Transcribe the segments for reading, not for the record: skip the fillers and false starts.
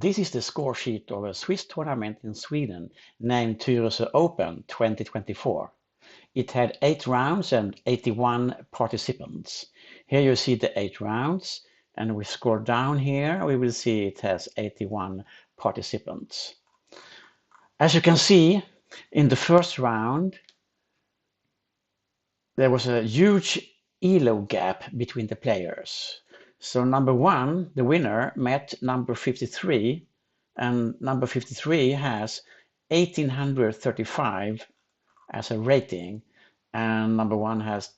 This is the score sheet of a Swiss tournament in Sweden named Tyresö Open 2024. It had 8 rounds and 81 participants. Here you see the 8 rounds, and we scroll down here, we will see it has 81 participants. As you can see, in the first round, there was a huge ELO gap between the players. So number 1, the winner, met number 53, and number 53 has 1835 as a rating, and number 1 has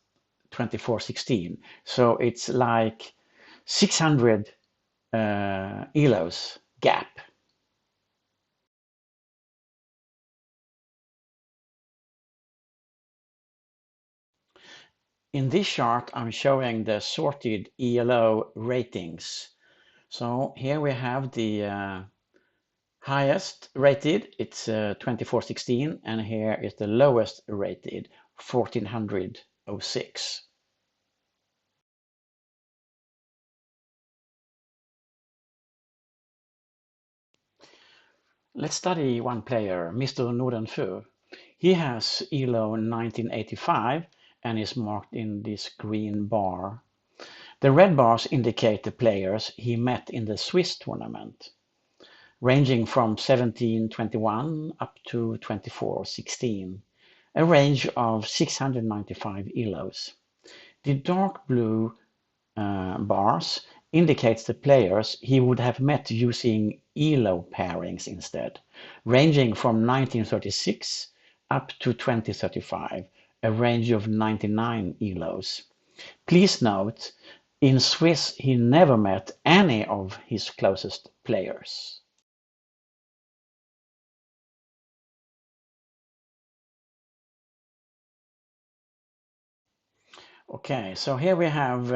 2416. So it's like 600 ELOs gap. In this chart, I'm showing the sorted ELO ratings. So here we have the highest rated, it's 2416, and here is the lowest rated, 1406. Let's study one player, Mr. Nordenfur. He has ELO 1985 and is marked in this green bar. The red bars indicate the players he met in the Swiss tournament, ranging from 1721 up to 2416, a range of 695 ELOs. The dark blue bars indicates the players he would have met using ELO pairings instead, ranging from 1936 up to 2035, a range of 99 ELOs. Please note, in Swiss he never met any of his closest players. Okay, so here we have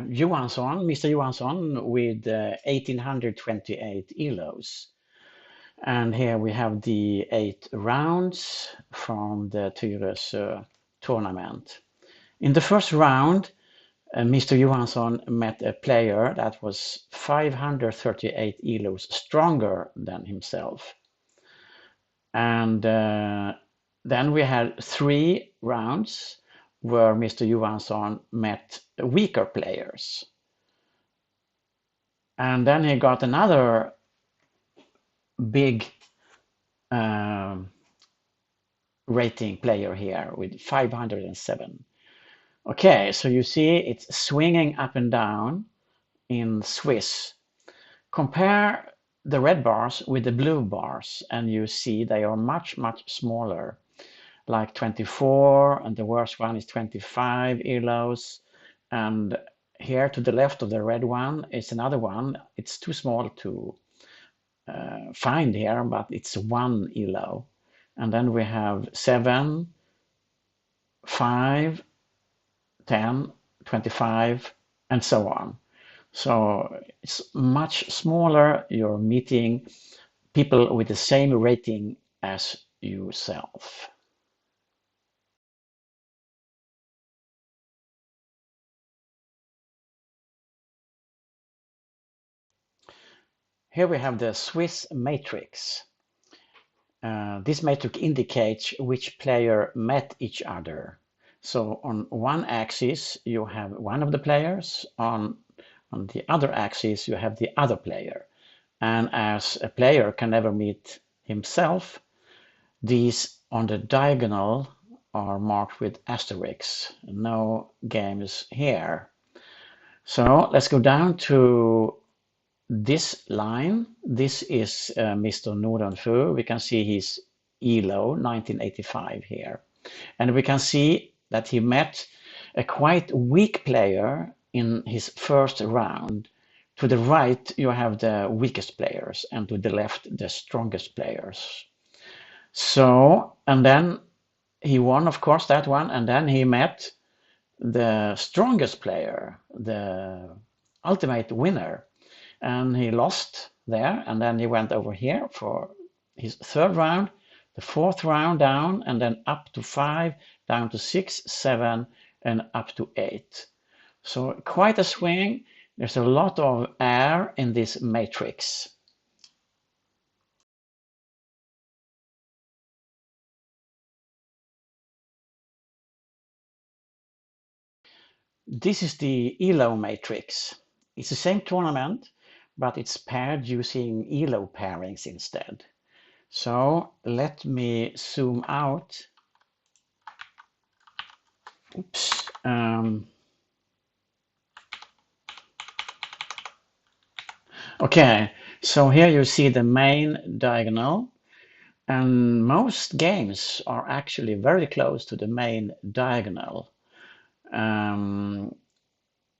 Johansson, Mr. Johansson, with 1828 ELOs. And here we have the 8 rounds from the Tyresö tournament. In the first round, Mr. Johansson met a player that was 538 ELOs stronger than himself. And then we had 3 rounds where Mr. Johansson met weaker players. And then he got another big rating player here with 507. Okay, so you see it's swinging up and down in Swiss. Compare the red bars with the blue bars, and you see they are much, much smaller, like 24, and the worst one is 25 ELOs. And here to the left of the red one is another one. It's too small to find here, but it's 1 ELO. And then we have 7, 5, 10, 25, and so on. So it's much smaller. You're meeting people with the same rating as yourself. Here we have the Swiss matrix. This matrix indicates which player met each other. So on one axis you have one of the players, on the other axis you have the other player. And as a player can never meet himself, these on the diagonal are marked with asterisks. No games here. So let's go down to this line. This is Mr. Nordenfur. We can see his ELO 1985 here. And we can see that he met a quite weak player in his first round. To the right you have the weakest players, and to the left the strongest players. So, and then he won, of course, that one, and then he met the strongest player, the ultimate winner, and he lost there, and then he went over here for his third round, the fourth round down, and then up to 5, down to 6, 7, and up to 8. So quite a swing. There's a lot of air in this matrix. This is the ELO matrix. It's the same tournament, but it's paired using ELO pairings instead. So let me zoom out. Oops. Okay, so here you see the main diagonal, and most games are actually very close to the main diagonal.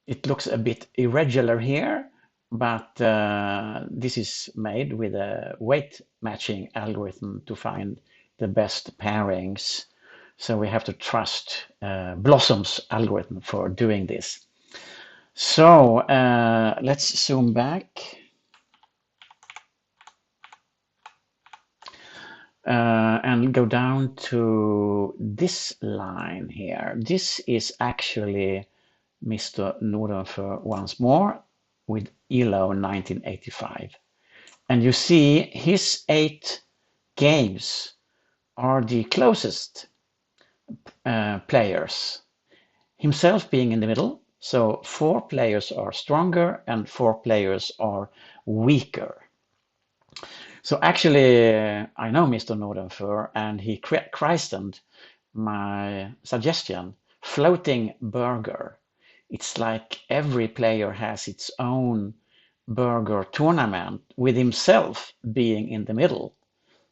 It looks a bit irregular here, but this is made with a weight matching algorithm to find the best pairings. So we have to trust Blossom's algorithm for doing this. So let's zoom back. And go down to this line here. This is actually Mr. Nordenför once more with ELO 1985. And you see his 8 games are the closest players, himself being in the middle. So 4 players are stronger and 4 players are weaker. So actually, I know Mr. Nordenför, and he christened my suggestion floating burger. It's like every player has its own burger tournament with himself being in the middle.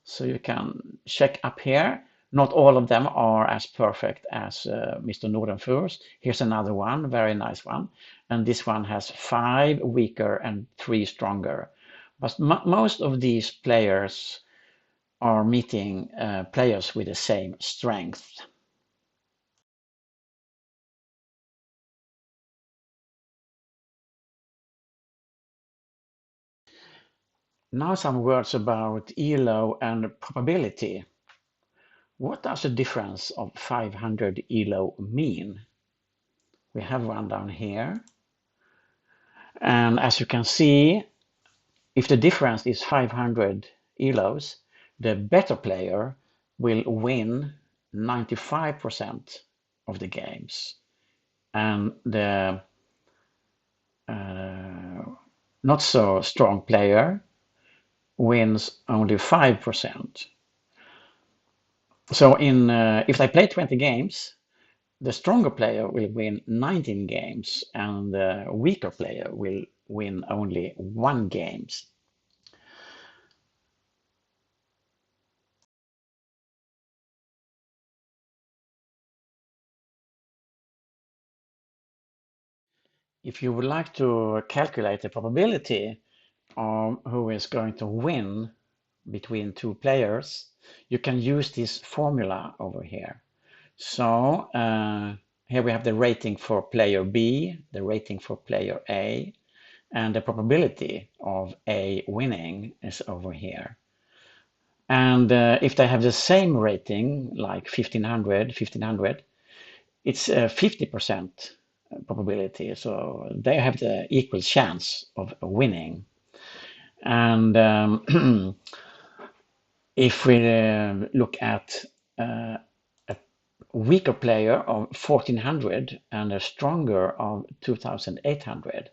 So you can check up here. Not all of them are as perfect as Mr. Nordenför's. Here's another one, very nice one. And this one has 5 weaker and 3 stronger. But most of these players are meeting players with the same strength. Now some words about ELO and probability. What does the difference of 500 ELO mean? We have one down here. And as you can see, if the difference is 500 ELOs, the better player will win 95% of the games. And the not so strong player wins only 5%. So if they play 20 games, the stronger player will win 19 games and the weaker player will win only 1 game. If you would like to calculate the probability of who is going to win between 2 players, you can use this formula over here. So here we have the rating for player B, the rating for player A, and the probability of A winning is over here. And if they have the same rating, like 1500, it's a 50% probability. So they have the equal chance of winning. And if we look at a weaker player of 1400 and a stronger of 2800,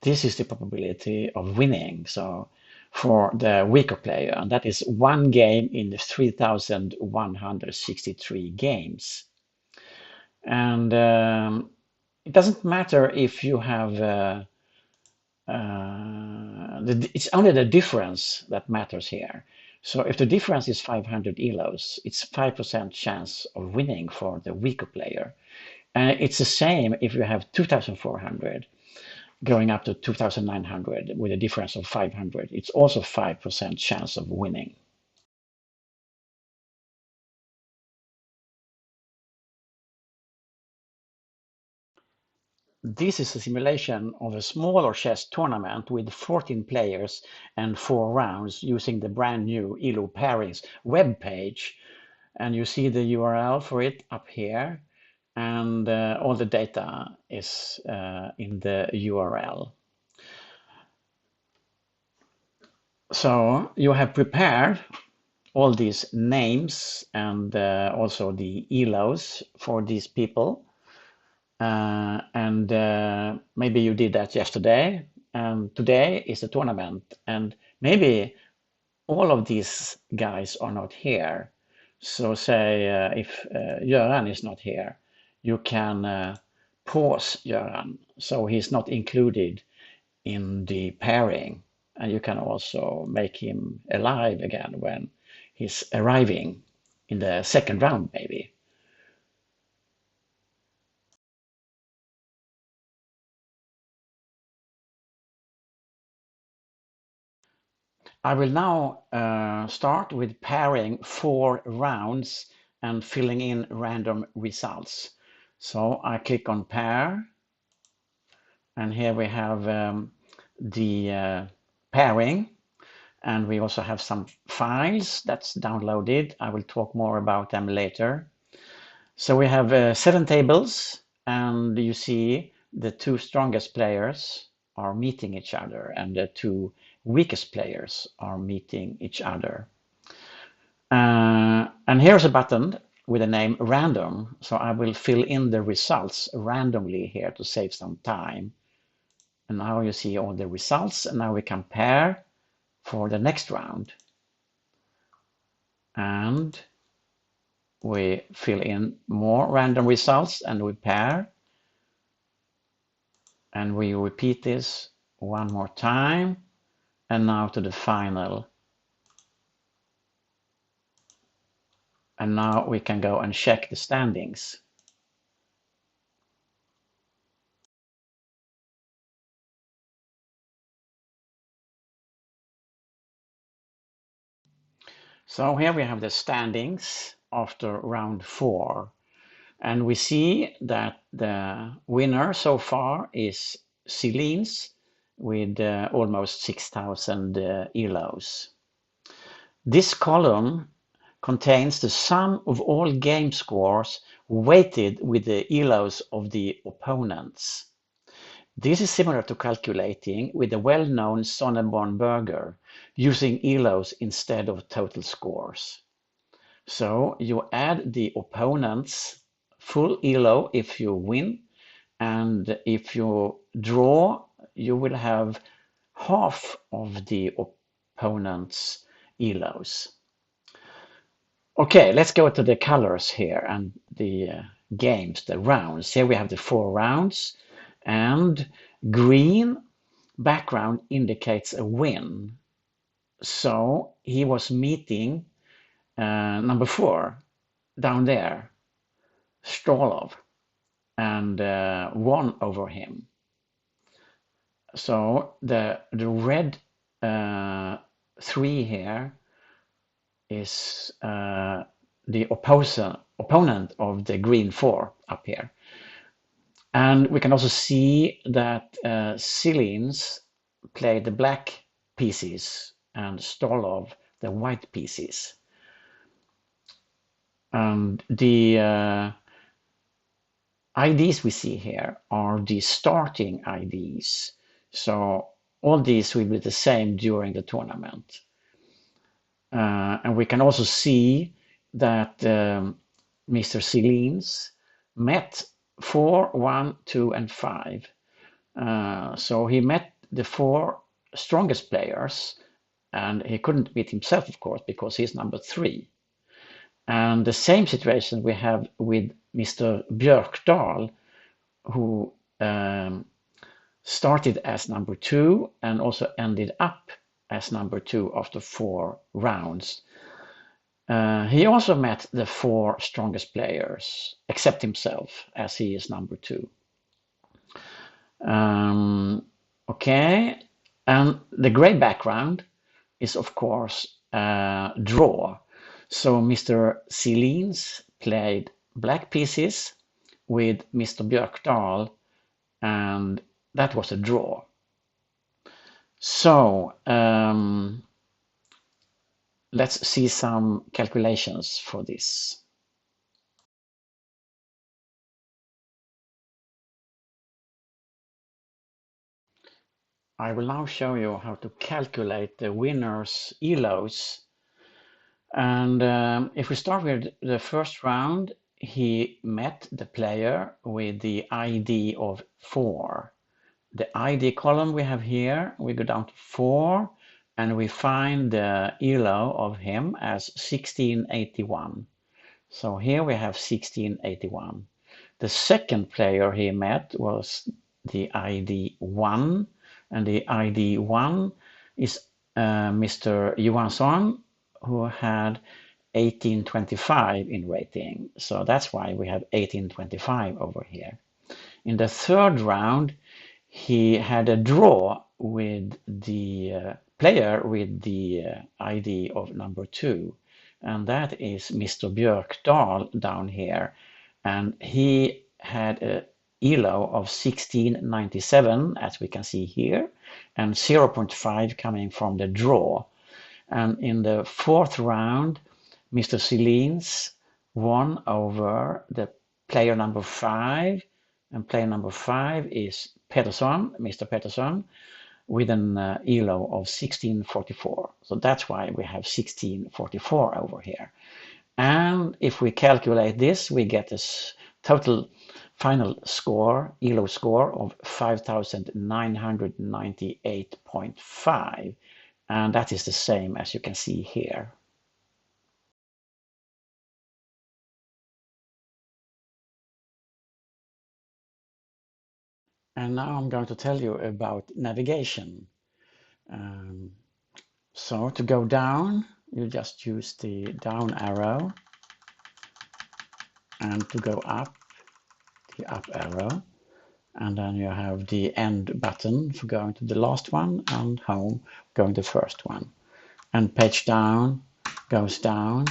this is the probability of winning. So for the weaker player, and that is 1 game in the 3163 games. And it doesn't matter if you have it's only the difference that matters here. So if the difference is 500 ELOs, it's 5% chance of winning for the weaker player. And it's the same if you have 2400 going up to 2900 with a difference of 500. It's also 5% chance of winning. This is a simulation of a smaller chess tournament with 14 players and 4 rounds using the brand new ELO Pairings web page. And you see the URL for it up here, and all the data is in the URL. So you have prepared all these names and also the ELOs for these people. and maybe you did that yesterday, and today is the tournament, and maybe all of these guys are not here. So say if Göran is not here, you can pause Göran, so he's not included in the pairing, and you can also make him alive again when he's arriving in the second round, maybe. I will now start with pairing 4 rounds and filling in random results. So I click on pair, and here we have the pairing, and we also have some files that's downloaded. I will talk more about them later. So we have 7 tables, and you see the 2 strongest players are meeting each other, and the 2 weakest players are meeting each other. And here's a button with the name random, so I will fill in the results randomly here to save some time. And now you see all the results, and now we can pair for the next round. And we fill in more random results and we pair. And we repeat this one more time. And now to the final. And now we can go and check the standings. So here we have the standings after round 4. And we see that the winner so far is Celine's with almost 6,000 ELOs. This column contains the sum of all game scores weighted with the ELOs of the opponents. This is similar to calculating with the well-known Sonneborn-Burger, using ELOs instead of total scores. So you add the opponent's full ELO if you win, and if you draw, you will have half of the opponent's ELOs. Okay, let's go to the colors here and the games, the rounds. Here we have the 4 rounds, and green background indicates a win. So he was meeting number 4 down there, Strolov, and won over him. So the red 3 here is the opponent of the green 4 up here. And we can also see that Celine's played the black pieces and Stolov the white pieces. And the IDs we see here are the starting IDs. So all these will be the same during the tournament. And we can also see that Mr. Celine's met 4, 1, 2, and 5. So he met the 4 strongest players, and he couldn't beat himself, of course, because he's number 3. And the same situation we have with Mr. Björkdahl, who started as number 2 and also ended up as number 2 after 4 rounds. He also met the 4 strongest players, except himself, as he is number 2. Okay, and the gray background is, of course, draw. So Mr. Celine's played black pieces with Mr. Björkdahl, and that was a draw. So let's see some calculations for this. I will now show you how to calculate the winner's ELOs. And if we start with the first round, he met the player with the ID of 4. The ID column we have here, we go down to 4 and we find the ELO of him as 1681. So here we have 1681. The second player he met was the ID 1, and the ID 1 is Mr. Johansson, who had 1825 in rating. So that's why we have 1825 over here. In the third round, he had a draw with the player with the ID of number 2, and that is Mr. Björkdahl down here, and he had a ELO of 1697, as we can see here, and 0.5 coming from the draw. And in the fourth round, Mr. Silins won over the player number 5, and player number 5 is Pettersson, Mr. Pettersson, with an ELO of 1644. So that's why we have 1644 over here. And if we calculate this, we get this total final score, ELO score of 5,998.5. And that is the same as you can see here. And now I'm going to tell you about navigation. So to go down, you just use the down arrow, and to go up, the up arrow, and then you have the end button for going to the last one, and home going to the first one. And page down goes down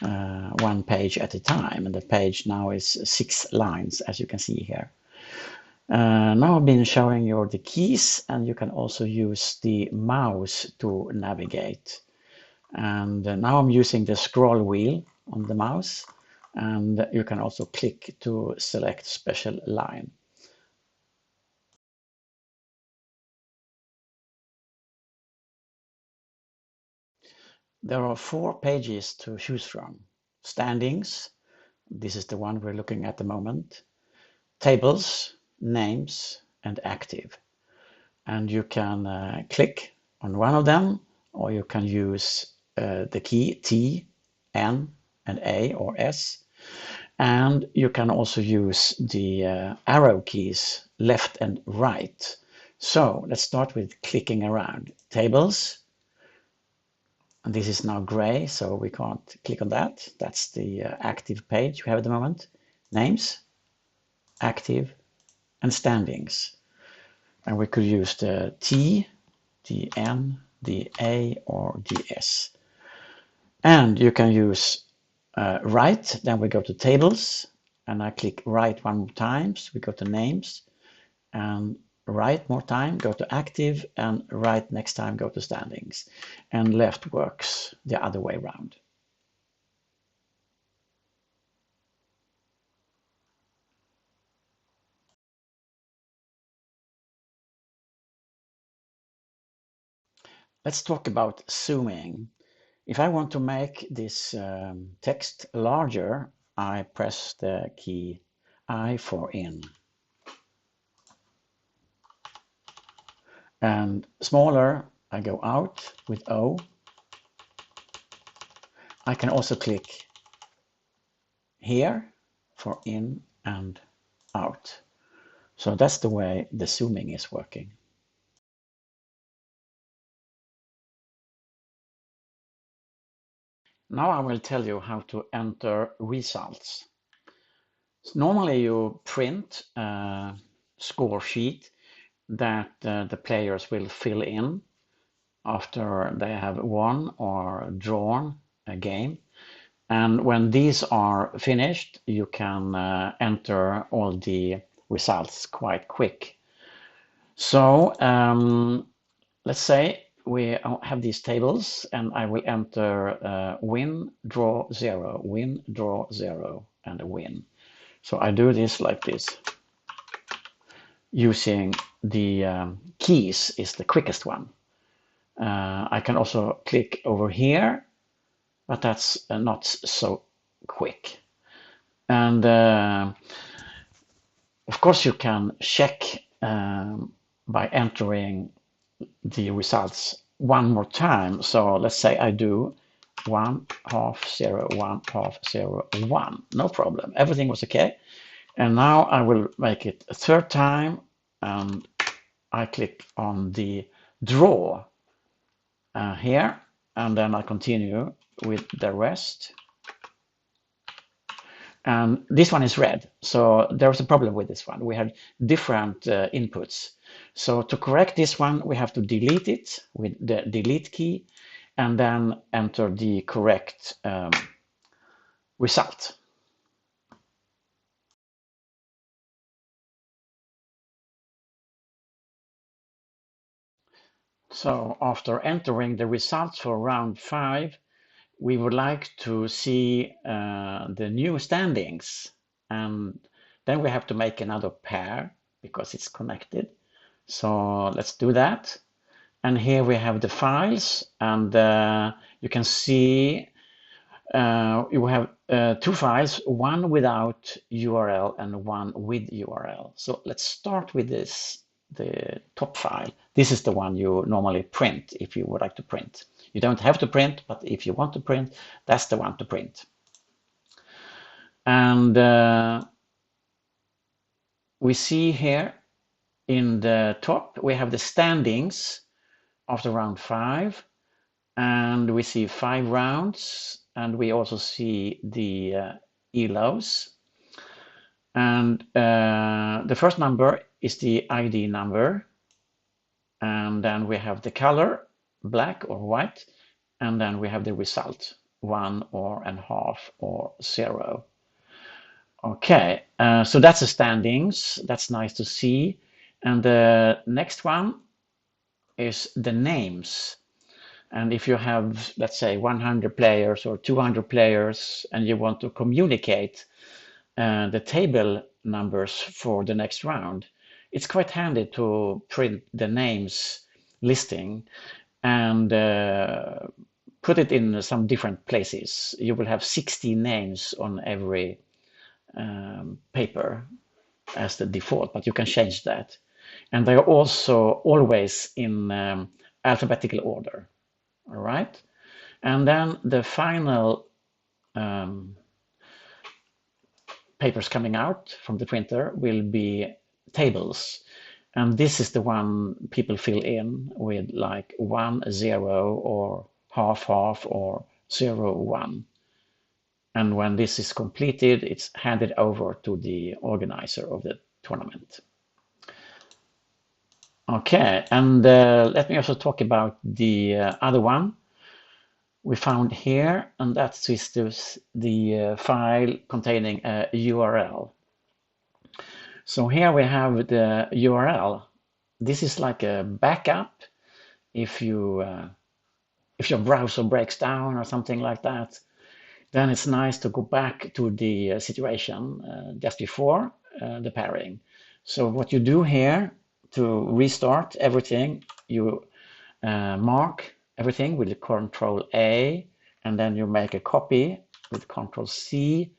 one page at a time, and the page now is 6 lines, as you can see here. Now I've been showing you the keys, and you can also use the mouse to navigate. And now I'm using the scroll wheel on the mouse, and you can also click to select special line. There are 4 pages to choose from. Standings, this is the one we're looking at the moment. Tables, names, and active. And you can click on one of them, or you can use the key T, N, and A or S. And you can also use the arrow keys left and right. So let's start with clicking around. Tables, and this is now gray, so we can't click on that. That's the active page we have at the moment. Names, active, and standings. And we could use the T, the N, the A, or the S. And you can use right, then we go to tables, and I click right 1 more time, we go to names, and right more time, go to active, and right next time go to standings. And left works the other way around. Let's talk about zooming. If I want to make this text larger, I press the key I for in. And smaller, I go out with O. I can also click here for in and out. So that's the way the zooming is working. Now I will tell you how to enter results. So normally you print a score sheet that the players will fill in after they have won or drawn a game. And when these are finished, you can enter all the results quite quick. So let's say we have these tables, and I will enter win, draw 0, win, draw 0, and a win. So I do this like this. Using the keys is the quickest one. I can also click over here, but that's not so quick. And of course, you can check by entering the results one more time. So let's say I do 1, half, 0, 1, half, 0, 1. No problem. Everything was okay. And now I will make it a third time, and I click on the draw here, and then I continue with the rest. And this one is red, so there's a problem with this one. We have different inputs. So to correct this one, we have to delete it with the delete key, and then enter the correct result. So after entering the results for round 5, we would like to see the new standings, and then we have to make another pair because it's connected. So let's do that. And here we have the files, and you can see you have 2 files, one without URL and one with URL. So let's start with this, the top file. This is the one you normally print if you would like to print. You don't have to print, but if you want to print, that's the one to print. And we see here in the top, we have the standings after round 5, and we see 5 rounds, and we also see the ELOs. And the first number is the ID number, and then we have the color, black or white, and then we have the result, 1 or and half or 0. Okay, so that's the standings. That's nice to see. And the next one is the names. And if you have, let's say, 100 players or 200 players, and you want to communicate the table numbers for the next round, it's quite handy to print the names listing and put it in some different places. You will have 60 names on every paper as the default, but you can change that. And they are also always in alphabetical order. All right. And then the final papers coming out from the printer will be tables. And this is the one people fill in with like 1, 0 or half, half or 0, 1. And when this is completed, it's handed over to the organizer of the tournament. Okay, and let me also talk about the other one we found here, and that is the file containing a URL. So here we have the URL. This is like a backup if your browser breaks down or something like that. Then it's nice to go back to the situation just before the pairing. So what you do here to restart everything, you mark everything with Control A, and then you make a copy with Control C,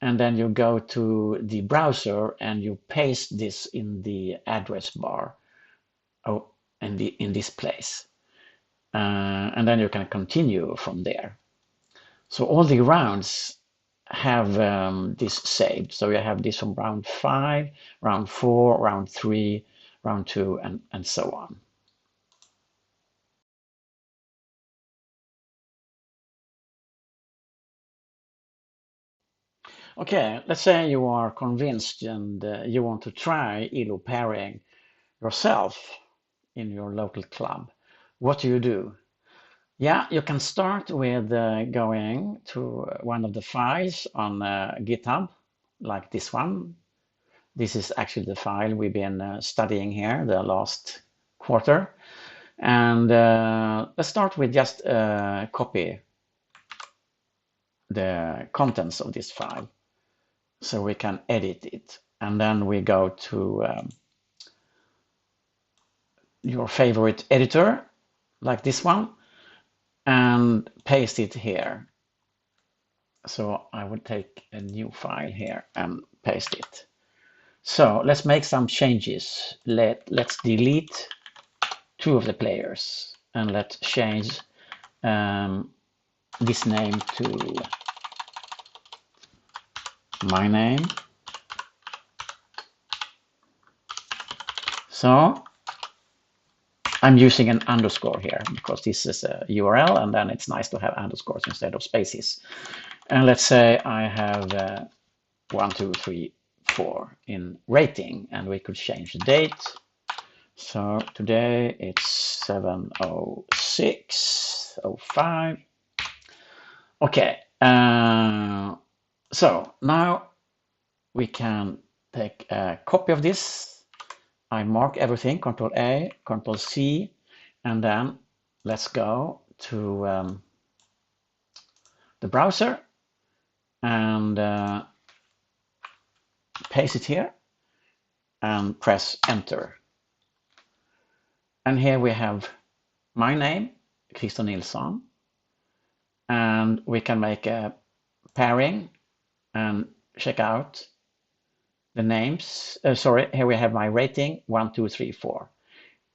and then you go to the browser and you paste this in the address bar in this place. And then you can continue from there. So all the rounds have this saved. So you have this from round 5, round 4, round 3, round 2, and so on. Okay, let's say you are convinced and you want to try ELO pairing yourself in your local club. What do? Yeah, you can start with going to one of the files on GitHub, like this one. This is actually the file we've been studying here the last quarter. And let's start with just copy the contents of this file so we can edit it. And then we go to your favorite editor, like this one, and paste it here. So I would take a new file here and paste it. So let's make some changes. Let's delete 2 of the players, and let's change this name to my name. So I'm using an underscore here because this is a URL, and then it's nice to have underscores instead of spaces. And let's say I have 1, 2, 3, 4 in rating, and we could change the date. So today it's 7:06:05. Okay, so now we can take a copy of this. I mark everything, Control A, Control C, and then let's go to the browser and paste it here and press enter. And here we have my name, Christer Nilsson, and we can make a pairing and check out the names. Sorry, here we have my rating 1, 2, 3, 4,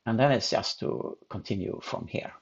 and then it's just to continue from here.